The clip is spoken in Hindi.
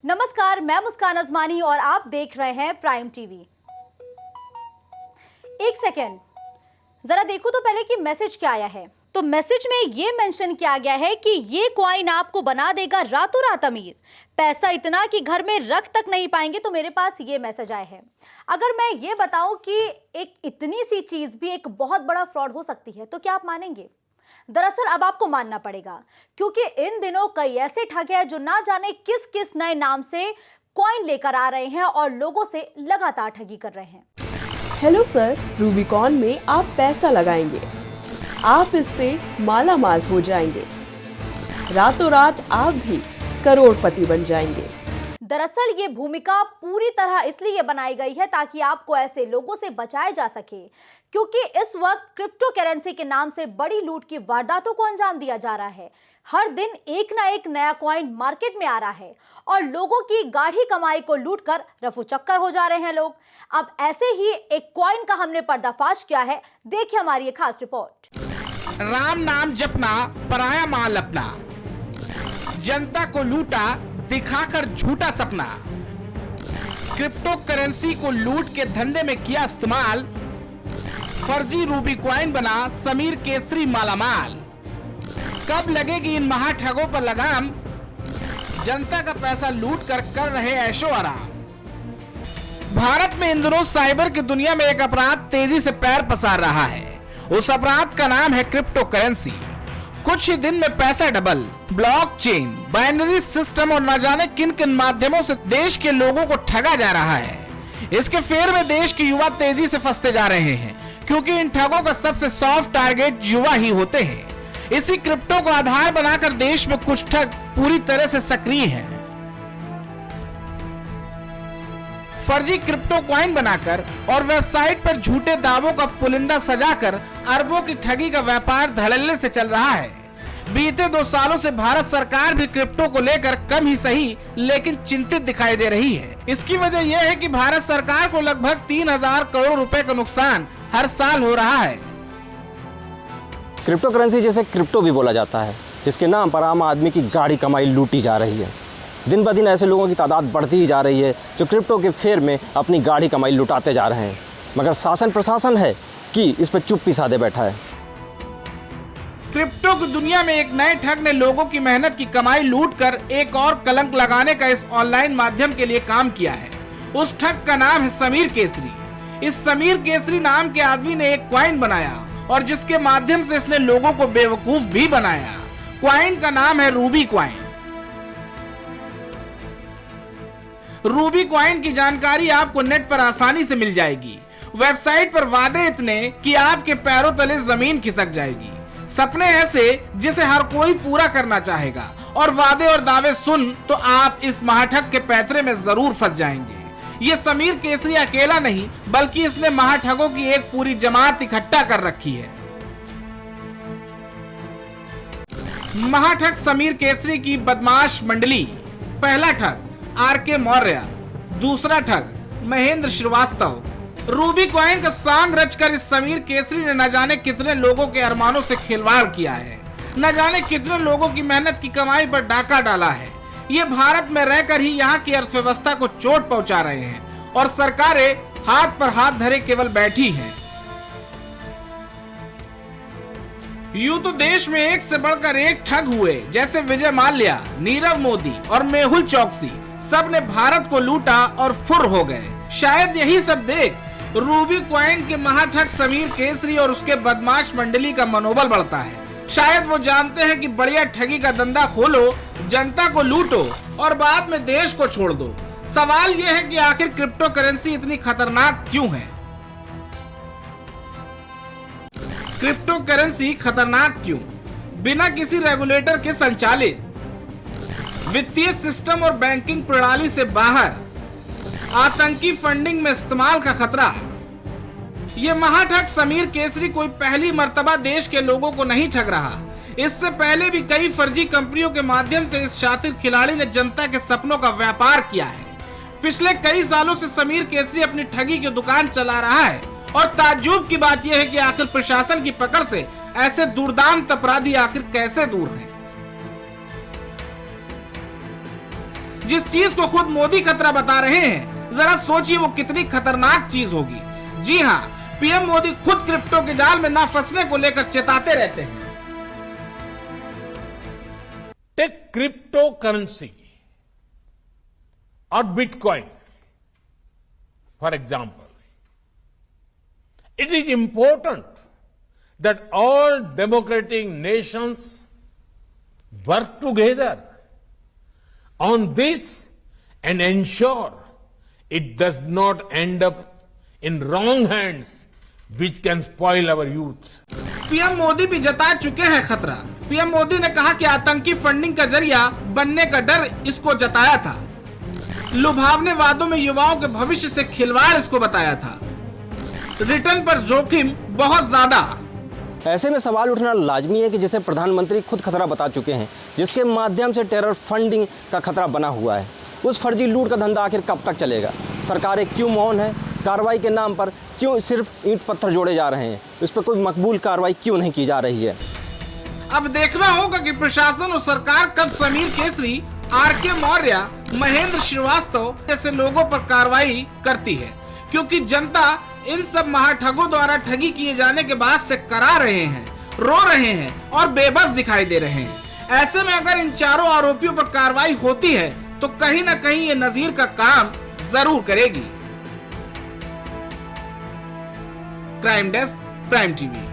नमस्कार, मैं मुस्कान अजमानी और आप देख रहे हैं प्राइम टीवी। एक सेकेंड, जरा देखो तो पहले कि मैसेज क्या आया है। तो मैसेज में ये मेंशन किया गया है कि ये कॉइन आपको बना देगा रातों रात अमीर, पैसा इतना कि घर में रख तक नहीं पाएंगे। तो मेरे पास ये मैसेज आया है। अगर मैं ये बताऊं कि एक इतनी सी चीज भी एक बहुत बड़ा फ्रॉड हो सकती है, तो क्या आप मानेंगे? दरअसल अब आपको मानना पड़ेगा, क्योंकि इन दिनों कई ऐसे ठग हैं जो ना जाने किस किस नए नाम से कॉइन लेकर आ रहे हैं और लोगों से लगातार ठगी कर रहे हैं। हेलो सर, रूबीकॉइन में आप पैसा लगाएंगे, आप इससे माला माल हो जाएंगे, रातों रात आप भी करोड़पति बन जाएंगे। दरअसल ये भूमिका पूरी तरह इसलिए बनाई गई है ताकि आपको ऐसे लोगों से बचाया जा सके, क्योंकि इस वक्त क्रिप्टो करेंसी के नाम से बड़ी लूट की वारदातों को अंजाम दिया जा रहा है। हर दिन एक ना एक नया कॉइन मार्केट में आ रहा है और लोगों की गाढ़ी कमाई को लूटकर रफू चक्कर हो जा रहे हैं लोग। अब ऐसे ही एक कॉइन का हमने पर्दाफाश किया है, देखिए हमारी ये खास रिपोर्ट। राम नाम जपना, पराया माल अपना, जनता को लूटा दिखाकर झूठा सपना, क्रिप्टो करेंसी को लूट के धंधे में किया इस्तेमाल, फर्जी रूबी कॉइन बना समीर केसरी मालामाल। कब लगेगी इन महाठगों पर लगाम, जनता का पैसा लूट कर रहे ऐशो आराम। भारत में इन दिनों साइबर की दुनिया में एक अपराध तेजी से पैर पसार रहा है। उस अपराध का नाम है क्रिप्टो करेंसी। कुछ ही दिन में पैसा डबल, ब्लॉकचेन, बाइनरी सिस्टम और न जाने किन किन माध्यमों से देश के लोगों को ठगा जा रहा है। इसके फेर में देश के युवा तेजी से फंसते जा रहे हैं, क्योंकि इन ठगों का सबसे सॉफ्ट टारगेट युवा ही होते हैं। इसी क्रिप्टो को आधार बनाकर देश में कुछ ठग पूरी तरह से सक्रिय हैं। फर्जी क्रिप्टो कॉइन बनाकर और वेबसाइट पर झूठे दावों का पुलिंदा सजाकर अरबों की ठगी का व्यापार धड़ल्ले से चल रहा है। बीते 2 सालों से भारत सरकार भी क्रिप्टो को लेकर कम ही सही लेकिन चिंतित दिखाई दे रही है। इसकी वजह यह है कि भारत सरकार को लगभग 3000 करोड़ रुपए का नुकसान हर साल हो रहा है। क्रिप्टो करेंसी जैसे क्रिप्टो भी बोला जाता है, जिसके नाम पर आम आदमी की गाढ़ी कमाई लूटी जा रही है। दिन ब दिन ऐसे लोगों की तादाद बढ़ती ही जा रही है जो क्रिप्टो के फेर में अपनी गाढ़ी कमाई लुटाते जा रहे हैं, मगर शासन प्रशासन है कि इस पर चुप्पी साधे बैठा है। क्रिप्टो की दुनिया में एक नए ठग ने लोगों की मेहनत की कमाई लूटकर एक और कलंक लगाने का इस ऑनलाइन माध्यम के लिए काम किया है। उस ठग का नाम है समीर केसरी। इस समीर केसरी नाम के आदमी ने एक कॉइन बनाया और जिसके माध्यम से इसने लोगों को बेवकूफ भी बनाया। कॉइन का नाम है रूबी कॉइन। रूबी कॉइन की जानकारी आपको नेट पर आसानी से मिल जाएगी। वेबसाइट पर वादे इतने कि आपके पैरों तले जमीन खिसक जाएगी। सपने ऐसे जिसे हर कोई पूरा करना चाहेगा और वादे और दावे सुन तो आप इस महाठग के पैतरे में जरूर फंस जाएंगे। ये समीर केसरी अकेला नहीं, बल्कि इसने महाठगों की एक पूरी जमात इकट्ठा कर रखी है। महाठग समीर केसरी की बदमाश मंडली। पहला ठग आर.के. मौर्य, दूसरा ठग महेंद्र श्रीवास्तव। रूबी कॉइन का सांग रचकर इस समीर केसरी ने न जाने कितने लोगों के अरमानों से खिलवाड़ किया है, न जाने कितने लोगों की मेहनत की कमाई पर डाका डाला है। ये भारत में रहकर ही यहाँ की अर्थव्यवस्था को चोट पहुंचा रहे हैं और सरकारें हाथ पर हाथ धरे केवल बैठी हैं। यूं तो देश में एक से बढ़कर एक ठग हुए, जैसे विजय माल्या, नीरव मोदी और मेहुल चौकसी। सब ने भारत को लूटा और फुर हो गए। शायद यही सब देख रूबी कॉइन के महाठग समीर केसरी और उसके बदमाश मंडली का मनोबल बढ़ता है। शायद वो जानते हैं कि बढ़िया ठगी का धंधा खोलो, जनता को लूटो और बाद में देश को छोड़ दो। सवाल यह है कि आखिर क्रिप्टो करेंसी इतनी खतरनाक क्यों है? क्रिप्टो करेंसी खतरनाक क्यों? बिना किसी रेगुलेटर के संचालित, वित्तीय सिस्टम और बैंकिंग प्रणाली से बाहर, आतंकी फंडिंग में इस्तेमाल का खतरा। ये महाठग समीर केसरी कोई पहली मर्तबा देश के लोगों को नहीं ठग रहा। इससे पहले भी कई फर्जी कंपनियों के माध्यम से इस शातिर खिलाड़ी ने जनता के सपनों का व्यापार किया है। पिछले कई सालों से समीर केसरी अपनी ठगी की दुकान चला रहा है और ताज्जुब की बात यह है कि आखिर प्रशासन की पकड़ से ऐसे दुर्दांत अपराधी आखिर कैसे दूर हैं। जिस चीज को खुद मोदी खतरा बता रहे हैं, जरा सोचिए वो कितनी खतरनाक चीज होगी। जी हाँ, पीएम मोदी खुद क्रिप्टो के जाल में ना फंसने को लेकर चेताते रहते हैं। Take crypto currency or Bitcoin, for example. It is important that all democratic nations work together on this and ensure it does not end up in wrong hands which can spoil our youth. PM Modi भी जता चुके हैं खतरा। पीएम मोदी ने कहा कि आतंकी फंडिंग का जरिया बनने का डर इसको जताया था। लुभावने वादों में युवाओं के भविष्य से खिलवाड़ इसको बताया था। रिटर्न पर जोखिम बहुत ज्यादा। ऐसे में सवाल उठना लाजमी है कि जिसे प्रधानमंत्री खुद खतरा बता चुके हैं, जिसके माध्यम से टेरर फंडिंग का खतरा बना हुआ है, उस फर्जी लूट का धंधा आखिर कब तक चलेगा? सरकारें क्यों मौन है? कार्रवाई के नाम पर क्यों सिर्फ ईंट पत्थर जोड़े जा रहे हैं? इस पर कोई मकबूल कार्रवाई क्यों नहीं की जा रही है? अब देखना होगा कि प्रशासन और सरकार कब समीर केसरी, आर.के. मौर्य, महेंद्र श्रीवास्तव जैसे लोगों पर कार्रवाई करती है, क्योंकि जनता इन सब महाठगों द्वारा ठगी किए जाने के बाद से करा रहे हैं, रो रहे हैं और बेबस दिखाई दे रहे हैं। ऐसे में अगर इन चारों आरोपियों पर कार्रवाई होती है तो कहीं न कहीं ये नजीर का काम जरूर करेगी। Crime desk, prime TV.